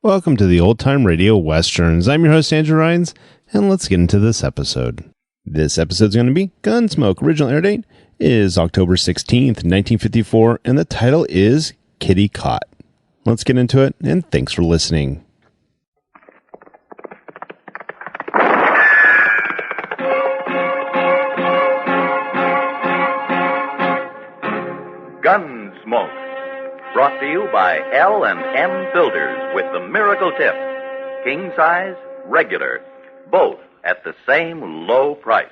Welcome to the Old Time Radio Westerns. I'm your host, Andrew Rhynes, and let's get into this episode. This episode's going to be Gunsmoke. Original air date is October 16th, 1954, and the title is Kitty Caught. Let's get into it, and thanks for listening. Gunsmoke. Brought to you by L&M Builders with the miracle tip. King size, regular, both at the same low price.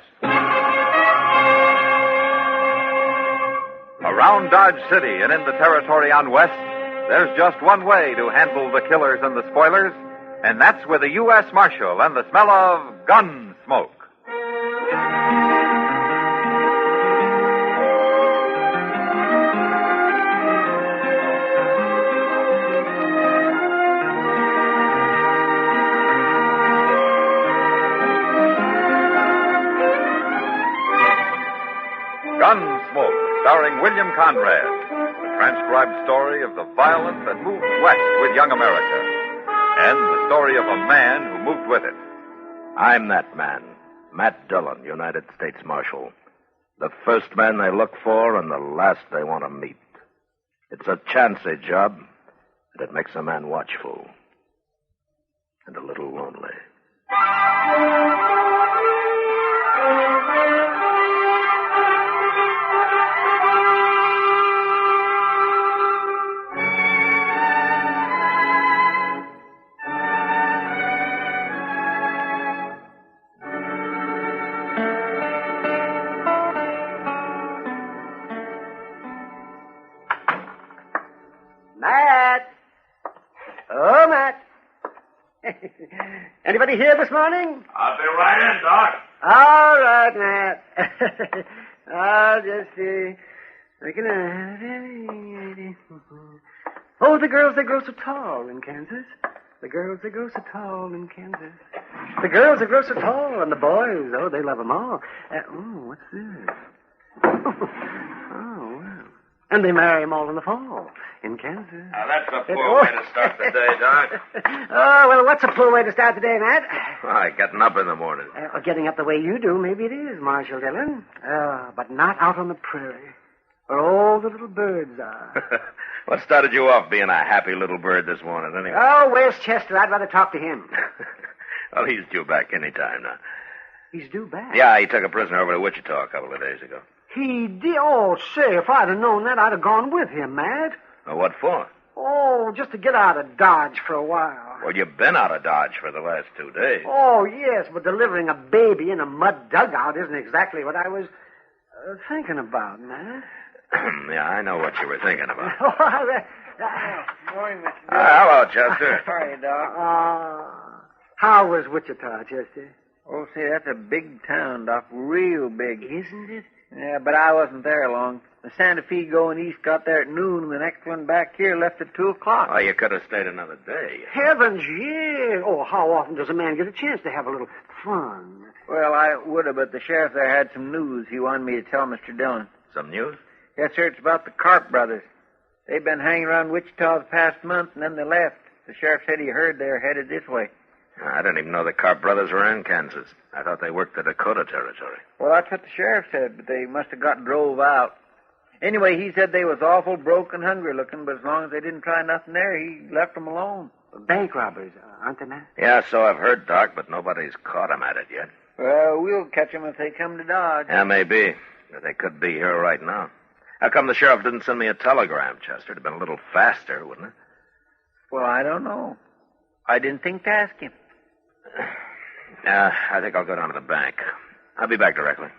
Around Dodge City and in the territory on West, there's just one way to handle the killers and the spoilers, and that's with a U.S. Marshal and the smell of Gunsmoke. Gunsmoke, starring William Conrad, the transcribed story of the violence that moved west with young America, and the story of a man who moved with it. I'm that man, Macdonnell, United States Marshal. The first man they look for and the last they want to meet. It's a chancy job, and it makes a man watchful and a little lonely. Matt! Oh, Matt. Anybody here this morning? I'll be right in, Doc. All right, Matt. I'll just see. Oh, the girls, they grow so tall in Kansas. The girls, they grow so tall in Kansas. The girls, they grow so tall, and the boys, oh, they love them all. What's this? Oh, wow. And they marry them all in the fall in Kansas. Now, that's a poor way to start the day, Doc. Oh, well, what's a poor way to start the day, Matt? Why, getting up in the morning. Getting up the way you do, maybe it is, Marshal Dillon. But not out on the prairie, where all the little birds are. What started you off being a happy little bird this morning, anyway? Oh, where's Chester? I'd rather talk to him. Well, he's due back any time now. He's due back? Yeah, he took a prisoner over to Wichita a couple of days ago. He did? Oh, say, if I'd have known that, I'd have gone with him, Matt. Well, what for? Oh, just to get out of Dodge for a while. Well, you've been out of Dodge for the last 2 days. Oh, yes, but delivering a baby in a mud dugout isn't exactly what I was thinking about, Matt. Yeah, I know what you were thinking about. Morning, Mr. Hello, Chester. How are you, Doc? How was Wichita, Chester? Oh, see, that's a big town, Doc. Real big. Isn't it? Yeah, but I wasn't there long. The Santa Fe going east got there at noon, and the next one back here left at 2 o'clock. Oh, you could have stayed another day. Heavens, yeah. Oh, how often does a man get a chance to have a little fun? Well, I would have, but the sheriff there had some news he wanted me to tell Mr. Dillon. Some news? Yes, sir, it's about the Carp brothers. They've been hanging around Wichita the past month, and then they left. The sheriff said he heard they're headed this way. I didn't even know the Carp brothers were in Kansas. I thought they worked the Dakota Territory. Well, that's what the sheriff said, but they must have got drove out. Anyway, he said they was awful broke and hungry looking, but as long as they didn't try nothing there, he left them alone. Bank robbers, aren't they, Matt? Yeah, so I've heard, Doc, but nobody's caught them at it yet. Well, we'll catch them if they come to Dodge. Yeah, maybe. But they could be here right now. How come the sheriff didn't send me a telegram, Chester? It'd have been a little faster, wouldn't it? Well, I don't know. I didn't think to ask him. I think I'll go down to the bank. I'll be back directly.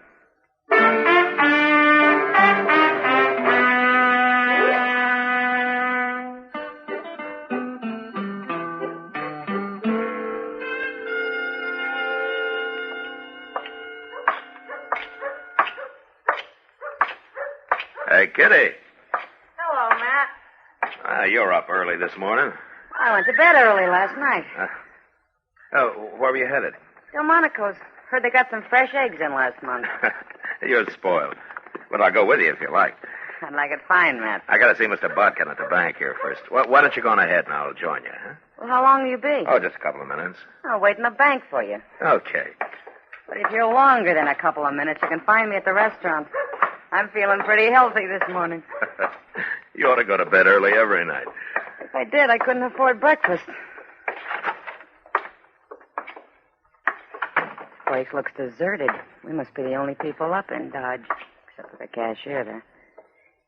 Hey, Kitty. Hello, Matt. You're up early this morning. I went to bed early last night. Where were you headed? Delmonico's. Heard they got some fresh eggs in last month. You're spoiled. But I'll go with you if you like. I'd like it fine, Matt. I got to see Mr. Bodkin at the bank here first. Why don't you go on ahead and I'll join you, huh? Well, how long will you be? Oh, just a couple of minutes. I'll wait in the bank for you. Okay. But if you're longer than a couple of minutes, you can find me at the restaurant. I'm feeling pretty healthy this morning. You ought to go to bed early every night. If I did, I couldn't afford breakfast. Place looks deserted. We must be the only people up in Dodge, except for the cashier there.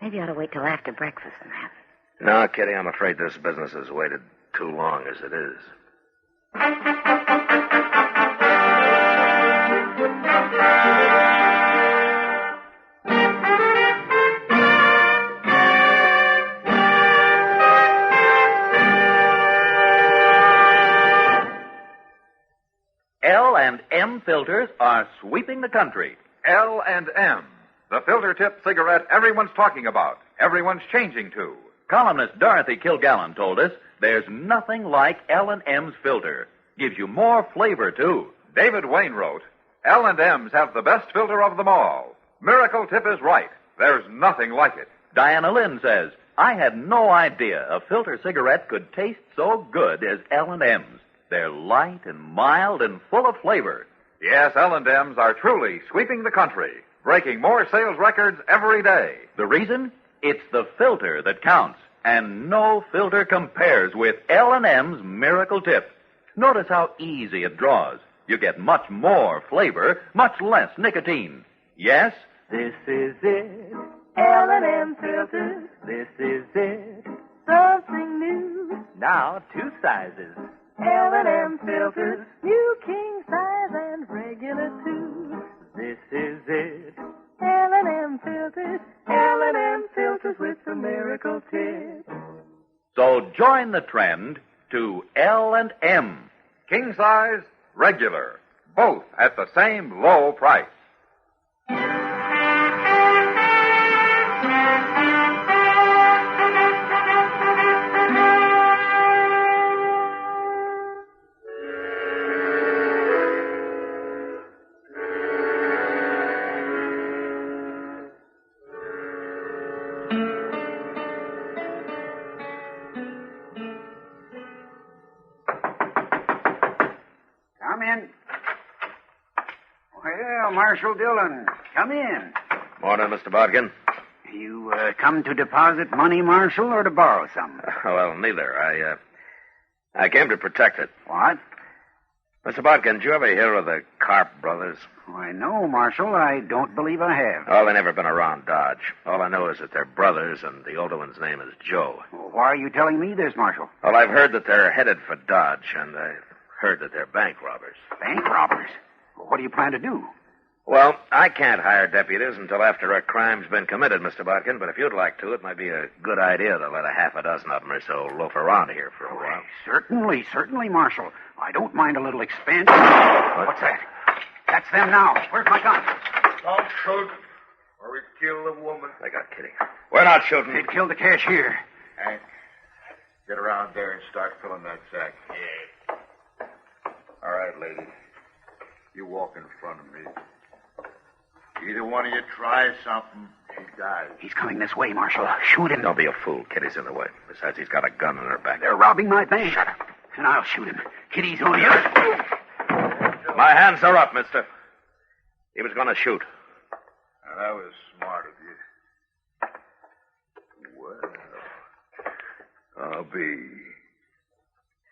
Maybe I ought to wait till after breakfast and have it. No, Kitty, I'm afraid this business has waited too long as it is. L&M filters are sweeping the country. L&M, the filter tip cigarette everyone's talking about, everyone's changing to. Columnist Dorothy Kilgallen told us there's nothing like L&M's filter. Gives you more flavor, too. David Wayne wrote, L&M's have the best filter of them all. Miracle Tip is right. There's nothing like it. Diana Lynn says, I had no idea a filter cigarette could taste so good as L&M's. They're light and mild and full of flavor. Yes, L&M's are truly sweeping the country, breaking more sales records every day. The reason? It's the filter that counts, and no filter compares with L&M's Miracle Tip. Notice how easy it draws. You get much more flavor, much less nicotine. Yes, this is it. L&M filters. This is it. Something new. Now 2 sizes. L&M filters. New king size and regular too. This is it. L&M filters. L&M filters with the Miracle Tip. So join the trend to L&M. King size, regular, both at the same low price. Come in. Well, Marshal Dillon, come in. Morning, Mr. Bodkin. You come to deposit money, Marshal, or to borrow some? Well, neither. I came to protect it. What? Mr. Bodkin, did you ever hear of the Karp brothers? Why, no, Marshal. I don't believe I have. Oh, they never been around Dodge. All I know is that they're brothers, and the older one's name is Joe. Well, why are you telling me this, Marshal? Well, I've heard that they're headed for Dodge, and I've heard that they're bank robbers. Bank robbers? Well, what do you plan to do? Well, I can't hire deputies until after a crime's been committed, Mr. Bodkin, but if you'd like to, it might be a good idea to let a half a dozen of them or so loaf around here for a while. Certainly, Marshal. I don't mind a little expense. What's that? That's them now. Where's my gun? Don't shoot, or we kill the woman. I got Kitty. We're not shooting. They'd kill the cashier. Hank, get around there and start filling that sack. Yeah. All right, lady. You walk in front of me. Either one of you tries something, she dies. He's coming this way, Marshal. Shoot him. Don't be a fool. Kitty's in the way. Besides, he's got a gun in her back. They're robbing my bank. Shut up. And I'll shoot him. Kitty's on the other. My hands are up, mister. He was going to shoot. Now, that was smart of you. Well, I'll be.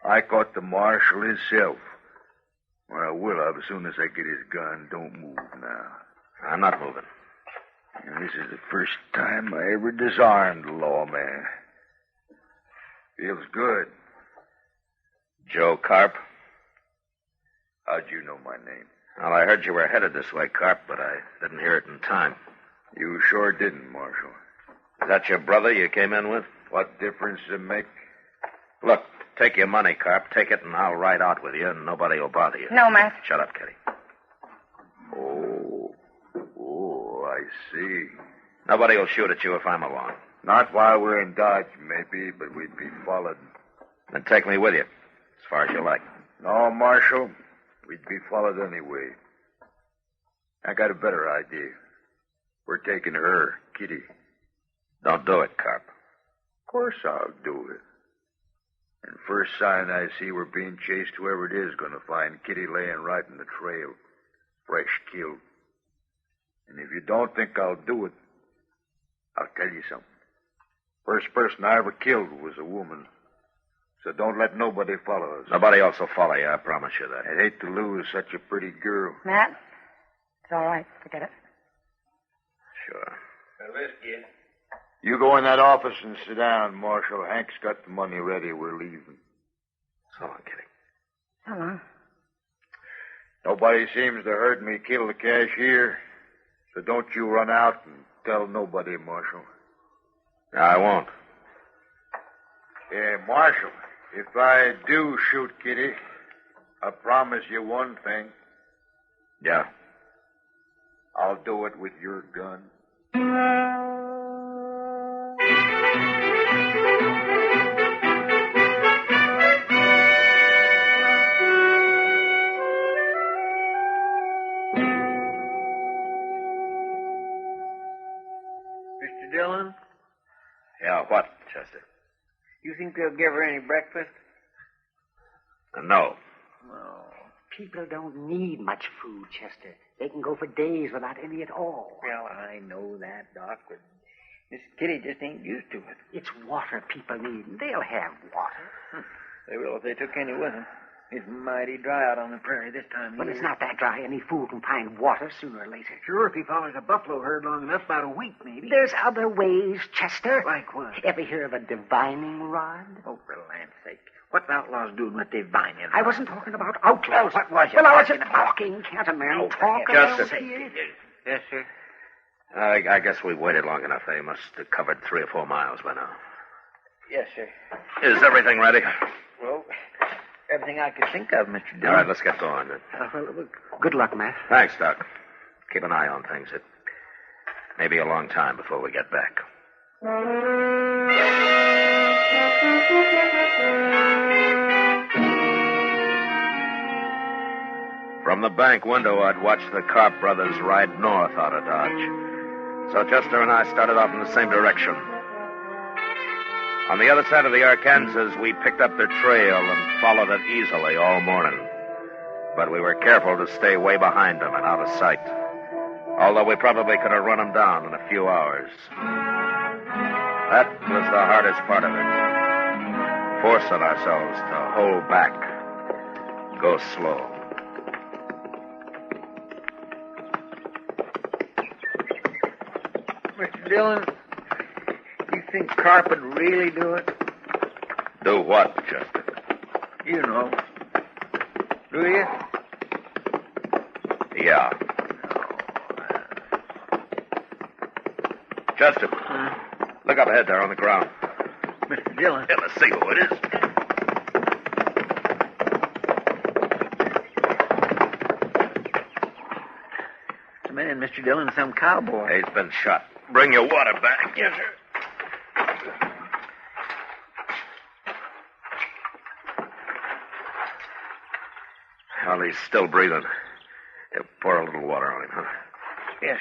I caught the marshal himself. Well, I will have as soon as I get his gun. Don't move now. I'm not moving. And this is the first time I ever disarmed a lawman. Feels good. Joe Karp. How'd you know my name? Well, I heard you were headed this way, Karp, but I didn't hear it in time. You sure didn't, Marshal. Is that your brother you came in with? What difference does it make? Look, take your money, Karp. Take it, and I'll ride out with you, and nobody will bother you. No, Matt. Shut up, Kitty. Oh, I see. Nobody will shoot at you if I'm along. Not while we're in Dodge, maybe, but we'd be followed. Then take me with you, as far as you like. No, Marshal. We'd be followed anyway. I got a better idea. We're taking her, Kitty. Don't do it, Karp. Of course I'll do it. And first sign I see we're being chased, whoever it is going to find Kitty laying right in the trail, fresh killed. And if you don't think I'll do it, I'll tell you something. First person I ever killed was a woman. So don't let nobody follow us. Nobody else will follow you, I promise you that. I'd hate to lose such a pretty girl. Matt, it's all right. Forget it. Sure. Whiskey. You go in that office and sit down, Marshal. Hank's got the money ready. We're leaving. So long, Kitty. So long. Nobody seems to heard me kill the cashier. So don't you run out and tell nobody, Marshal. No, I won't. Yeah, Marshal, if I do shoot Kitty, I promise you one thing. Yeah? I'll do it with your gun. Mr. Dillon, Yeah, what, Chester? you think they'll give her any breakfast? No. Oh, people don't need much food, Chester. They can go for days without any at all. Well, I know that, Doc, but Miss Kitty just ain't used to it. It's water people need, and they'll have water. They will if they took any with them. It's mighty dry out on the prairie this time of But year. it's not that dry. Any fool can find water sooner or later. Sure, if he follows a buffalo herd long enough, about a week, maybe. There's other ways, Chester. Like what? Ever hear of a divining rod? Oh, for the land's sake. What's outlaws doing with divining? I wasn't talking about outlaws. What was you Well, I wasn't talking about? talking. Can't a man Oh, talk for around heaven's here? Yes, sir. I guess we've waited long enough. They must have covered 3 or 4 miles by now. Yes, sir. Is everything ready? Well, everything I could think of, Mr. Dillon. All right, let's get going then. Well, good luck, Matt. Thanks, Doc. Keep an eye on things. It may be a long time before we get back. From the bank window, I'd watched the Carp brothers ride north out of Dodge. So Chester and I started off in the same direction. On the other side of the Arkansas, we picked up their trail and followed it easily all morning. But we were careful to stay way behind them and out of sight. Although we probably could have run them down in a few hours. That was the hardest part of it. Forcing ourselves to hold back. Go slow. Mr. Dillon, you think Carp would really do it? Do what, Chester? You know. Do you? Yeah. Chester, look up ahead there on the ground. Mr. Dillon. Yeah, let's see who it is. It's a man, Mr. Dillon, some cowboy. He's been shot. Bring your water back. Yes, sir. Well, he's still breathing. Yeah, pour a little water on him, huh? Yes.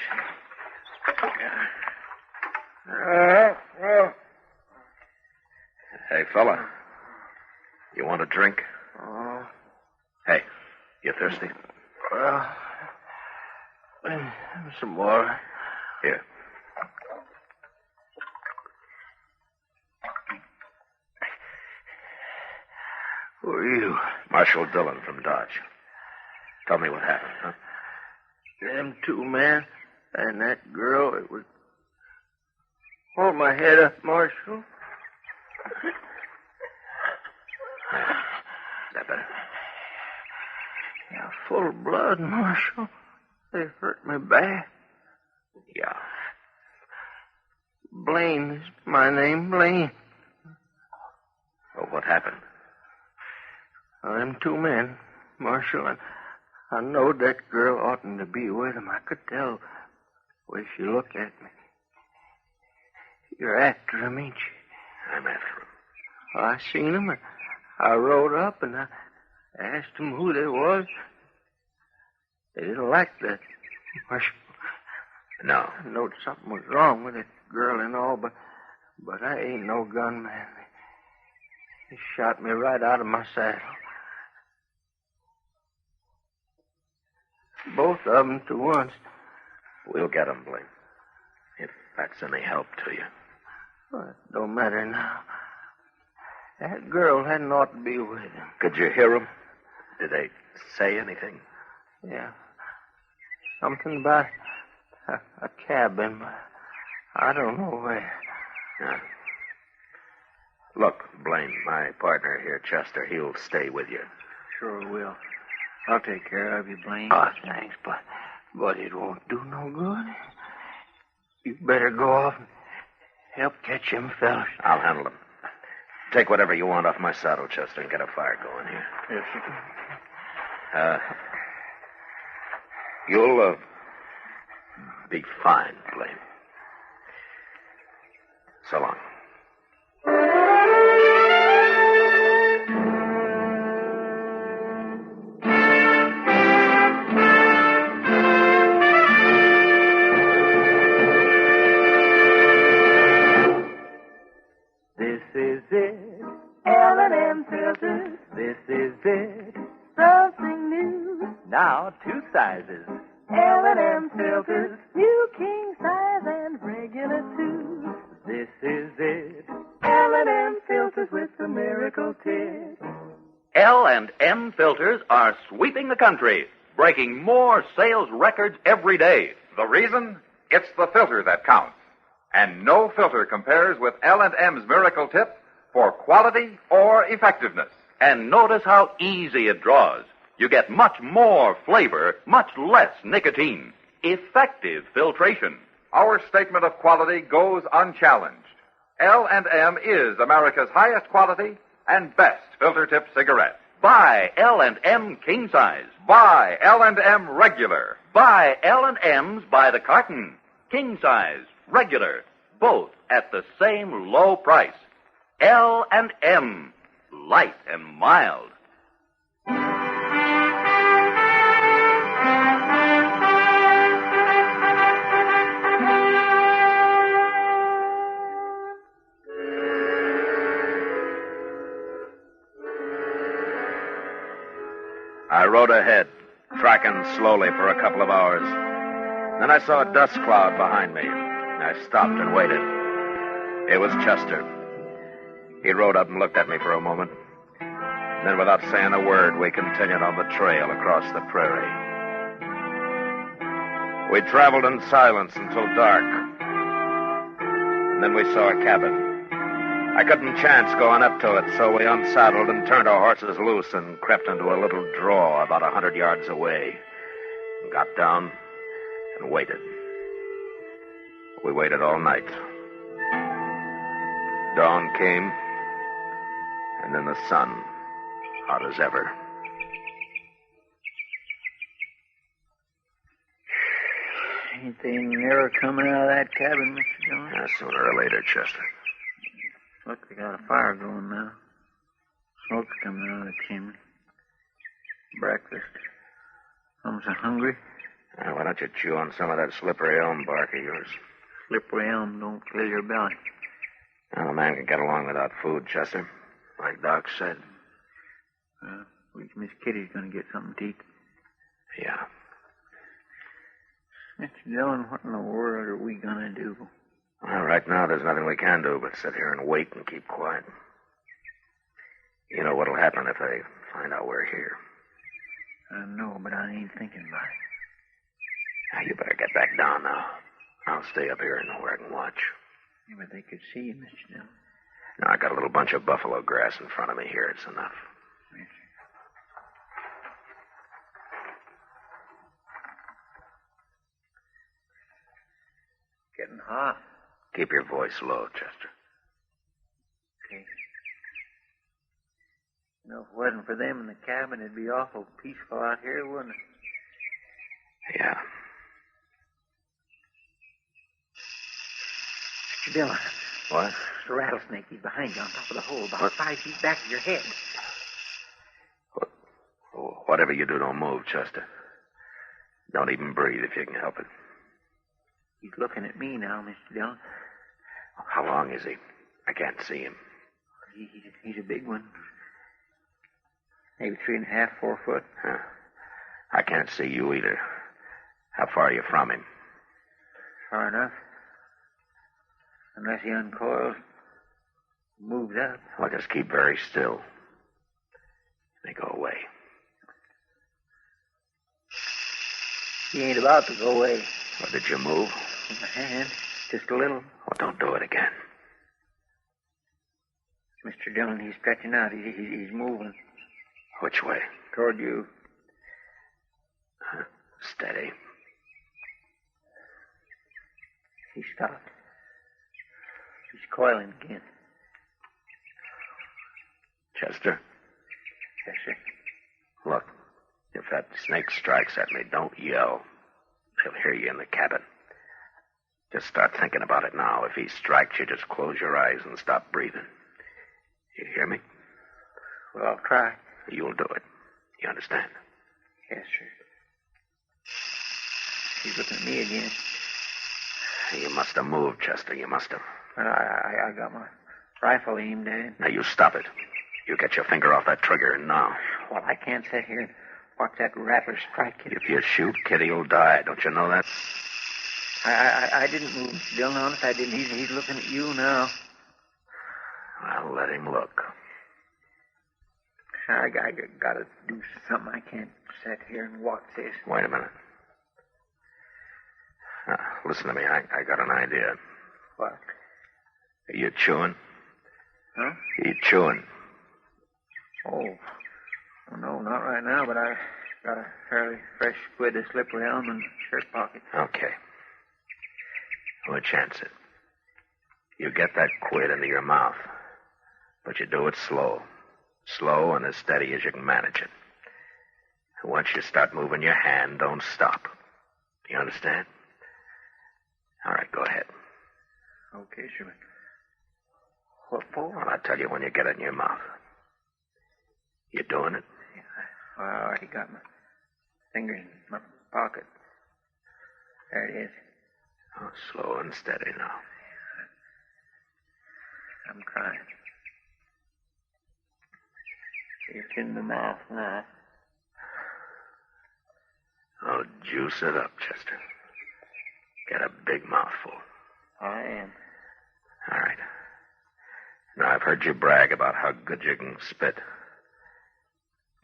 Hey, fella. You want a drink? Hey, you thirsty? Some more. Here. Who are you? Marshal Dillon from Dodge. Tell me what happened, huh? Them 2 men and that girl, it was... Hold my head up, Marshal. Is that better? Yeah, full of blood, Marshal. They hurt me bad. Yeah. Blaine is my name, Blaine. Oh, what happened? Them 2 men, Marshal, and I knowed that girl oughtn't to be with him. I could tell the way she looked at me. You're after him, ain't you? I'm after him. Well, I seen him, and I rode up, and I asked them who they was. They didn't like that, Marshal. No. I knowed something was wrong with that girl and all, but I ain't no gunman. He shot me right out of my saddle. Both of them to once. We'll get 'em, Blaine. If that's any help to you. Well, it don't matter now. That girl hadn't ought to be with him. Could you hear 'em? Did they say anything? Yeah. Something about a cabin, but I don't know where. Yeah. Look, Blaine, my partner here, Chester, he'll stay with you. Sure will. I'll take care of you, Blaine. Oh, Thanks, but it won't do no good. You better go off and help catch them fellas. I'll handle them. Take whatever you want off my saddle, Chester, and get a fire going here. Yes, sir. You'll be fine, Blaine. So long. This is it, L&M filters. This is it, something new. Now 2 sizes, L&M filters, new king size and regular too. This is it, L&M filters with the miracle tip. L&M filters are sweeping the country, breaking more sales records every day. The reason? It's the filter that counts. And no filter compares with L&M's Miracle Tip for quality or effectiveness. And notice how easy it draws. You get much more flavor, much less nicotine. Effective filtration. Our statement of quality goes unchallenged. L&M is America's highest quality and best filter tip cigarette. Buy L&M king size. Buy L&M regular. Buy L&M's by the carton. King size, regular, both at the same low price. L&M, light and mild. I rode ahead, tracking slowly for a couple of hours. Then I saw a dust cloud behind me. I stopped and waited. It was Chester. He rode up and looked at me for a moment. Then, without saying a word, we continued on the trail across the prairie. We traveled in silence until dark. And then we saw a cabin. I couldn't chance going up to it, so we unsaddled and turned our horses loose and crept into a little draw about 100 yards away. And got down and waited. We waited all night. Dawn came, and then the sun, hot as ever. Ain't they never coming out of that cabin, Mr. Dillon? Sooner or later, Chester. Look, they got a fire going now. Smoke's coming out of the chimney. Breakfast. I'm so hungry. Why don't you chew on some of that slippery elm bark of yours? Slippery elm don't fill your belly. Well, a man can get along without food, Chester. Like Doc said. Well, at least Miss Kitty's going to get something to eat. Yeah. Mr. Dillon, what in the world are we going to do? Well, right now there's nothing we can do but sit here and wait and keep quiet. You know what'll happen if they find out we're here. I know, but I ain't thinking about it. Now, you better get back down now. I'll stay up here and where I can watch. Yeah, but they could see you, Mr. Dillon. Now, I got a little bunch of buffalo grass in front of me here. It's enough. Yes, sir. Getting hot. Keep your voice low, Chester. Okay. You know, if it wasn't for them in the cabin, it'd be awful peaceful out here, wouldn't it? Yeah. Mr. Dillon. What? The rattlesnake. He's behind you on top of the hole, about 5 feet back of your head. Whatever you do, don't move, Chester. Don't even breathe if you can help it. He's looking at me now, Mr. Dillon. How long is he? I can't see him. He's He's a big one. Maybe 3.5, 4 foot. Huh. I can't see you either. How far are you from him? Far enough. Unless he uncoils, moves up. Well, just keep very still. They go away. He ain't about to go away. Or did you move? With my hand, just a little. Well, don't do it again. Mr. Dillon, he's stretching out. He's moving. Which way? Toward you. Steady. He stopped. He's coiling again. Chester? Yes, sir. Look, if that snake strikes at me, don't yell. He'll hear you in the cabin. Just start thinking about it now. If he strikes you, just close your eyes and stop breathing. You hear me? Well, I'll try. You'll do it. You understand? Yes, sir. He's looking at me again. You must have moved, Chester. You must have. Well, I got my rifle aimed at him. Now, you stop it. You get your finger off that trigger now. Well, I can't sit here and watch that rattler strike Kitty. If you shoot, Kitty will die. Don't you know that? I didn't move, Mr. Dillon. Honest, I didn't. He's looking at you now. Well, let him look. I gotta do something. I can't sit here and watch this. Wait a minute. Listen to me. I got an idea. What? Are you chewing? Huh? Are you chewing? Oh, no, not right now, but I got a fairly fresh squid of slippery elm in my shirt pocket. Okay. We'll chance it. You get that quid into your mouth, but you do it slow. Slow and as steady as you can manage it. And once you start moving your hand, don't stop. You understand? All right, go ahead. Okay, sure. What for? Well, I'll tell you when you get it in your mouth. You doing it? Yeah, I already got my fingers in my pocket. There it is. Oh, slow and steady now. I'm trying. It's in the mouth now. Oh, juice it up, Chester. Get a big mouthful. I am. All right. Now, I've heard you brag about how good you can spit.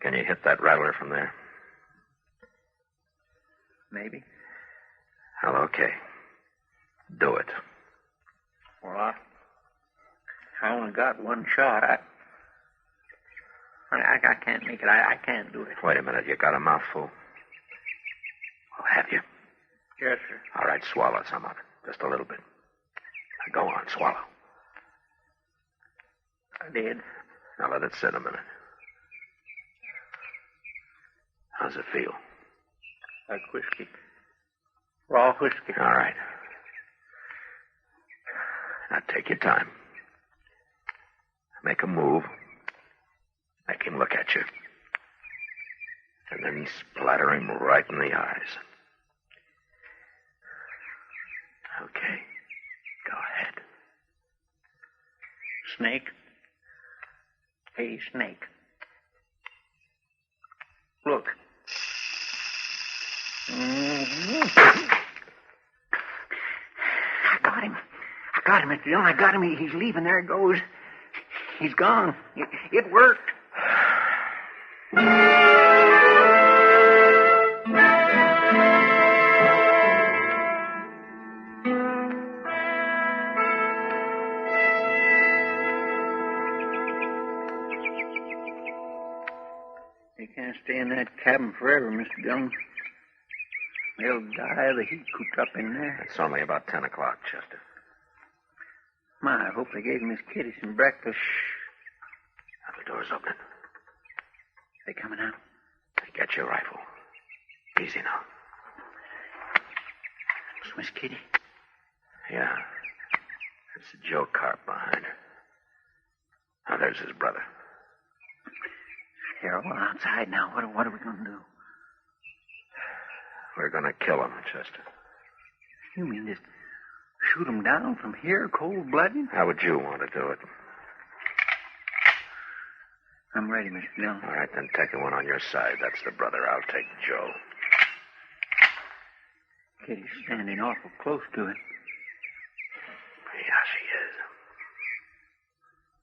Can you hit that rattler from there? Maybe. Well, okay. Do it. Well, I only got one shot. I can't make it. I can't do it. Wait a minute. You got a mouthful? Well, have you? Yes, sir. All right, swallow some of it. Just a little bit. Now, go on, swallow. I did. Now, let it sit a minute. How's it feel? Like whiskey. Raw whiskey. All right. Now, take your time. Make a move. Make him look at you. And then splatter him right in the eyes. Okay. Go ahead. Snake. Hey, Snake. Look. I got him. Mr. Dillon. I got him. He's leaving. There it goes. He's gone. It worked. They can't stay in that cabin forever, Mr. Dillon. They'll die of the heat cooped up in there. It's only about 10 o'clock, Chester. My, I hope they gave Miss Kitty some breakfast. Now the door's opening. They coming out? Get your rifle. Easy now. It's Miss Kitty. Yeah. It's Joe Carp behind her. Now, there's his brother. They're all outside now. What are we going to do? We're going to kill him, Chester. You mean just shoot him down from here, cold-blooded? How would you want to do it? I'm ready, Mr. Dillon. All right, then take the one on your side. That's the brother. I'll take Joe. Kitty's standing awful close to it. Yeah, she is.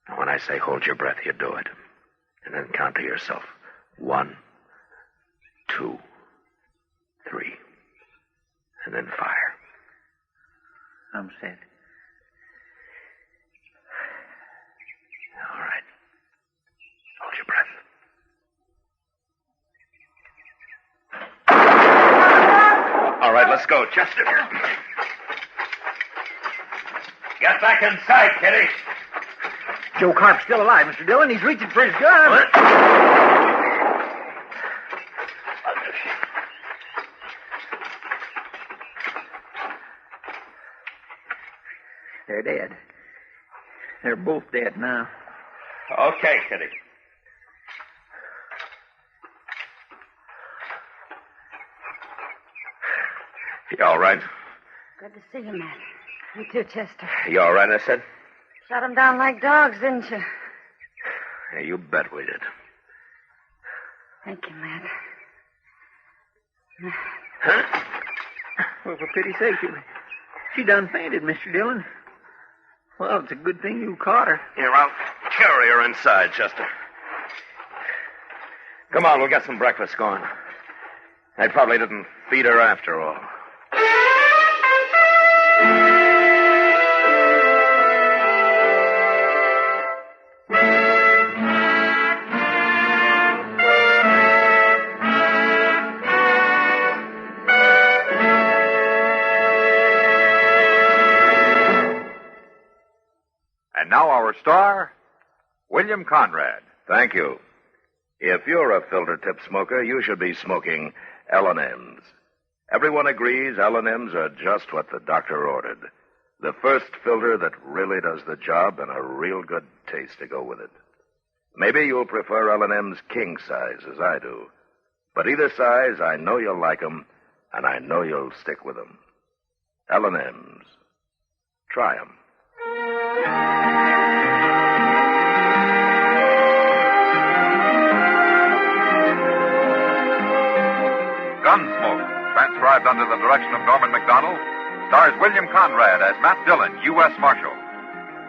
Now, when I say hold your breath, you do it. And then count to yourself. 1, 2, 3. And then fire. I'm set. All right. Hold your breath. All right, let's go. Chester. Get back inside, Kitty. Joe Carp's still alive, Mr. Dillon. He's reaching for his gun. What? They're dead. They're both dead now. Okay, Kitty. You all right? Good to see you, Matt. You too, Chester. You all right, I said? Shot them down like dogs, didn't you? Yeah, you bet we did. Thank you, Matt. Huh? Well, for pity's sake, she done fainted, Mr. Dillon. Well, it's a good thing you caught her. Here, I'll carry her inside, Chester. Come on, we'll get some breakfast going. They probably didn't feed her after all. And now our star, William Conrad. Thank you. If you're a filter tip smoker, you should be smoking L&M's. Everyone agrees L&M's are just what the doctor ordered. The first filter that really does the job and a real good taste to go with it. Maybe you'll prefer L&M's king size as I do. But either size, I know you'll like 'em, and I know you'll stick with 'em. L&M's. Try 'em. Gunsmoke, transcribed under the direction of Norman Macdonnell, stars William Conrad as Matt Dillon, U.S. Marshal.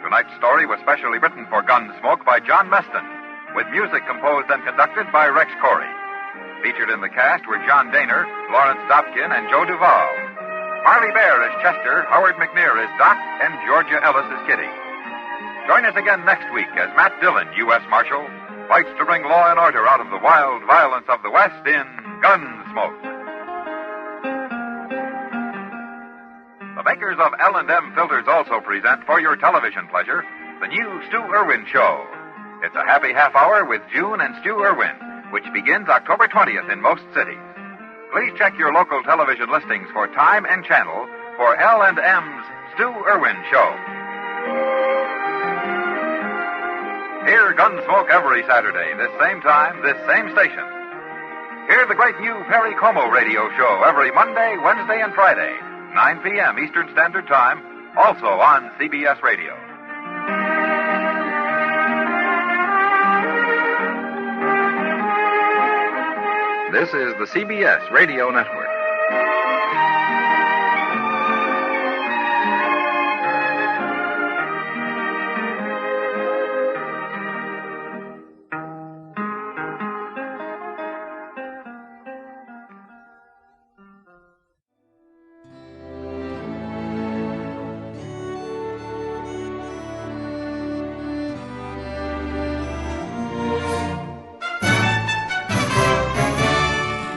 Tonight's story was specially written for Gunsmoke by John Meston, with music composed and conducted by Rex Koury. Featured in the cast were John Daner, Lawrence Dobkin, and Joe Duvall. Parley Baer as Chester, Howard McNear as Doc, and Georgia Ellis as Kitty. Join us again next week as Matt Dillon, U.S. Marshal, fights to bring law and order out of the wild violence of the West in Gunsmoke. The makers of L&M filters also present for your television pleasure the new Stu Irwin Show. It's a happy half hour with June and Stu Irwin, which begins October 20th in most cities. Please check your local television listings for time and channel for L&M's Stu Irwin Show. Hear Gunsmoke every Saturday, this same time, this same station. Hear the great new Perry Como radio show every Monday, Wednesday, and Friday, 9 p.m. Eastern Standard Time, also on CBS Radio. This is the CBS Radio Network.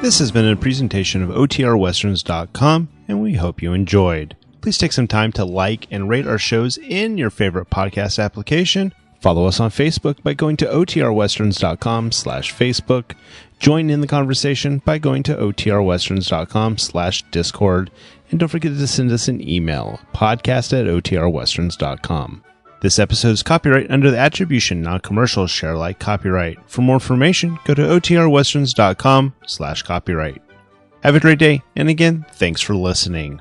This has been a presentation of OTRWesterns.com, and we hope you enjoyed. Please take some time to like and rate our shows in your favorite podcast application. Follow us on Facebook by going to OTRWesterns.com/Facebook. Join in the conversation by going to OTRWesterns.com/Discord. And don't forget to send us an email, podcast@OTRWesterns.com. This episode is copyright under the attribution, non-commercial, share alike copyright. For more information, go to OTRWesterns.com/copyright. Have a great day, and again, thanks for listening.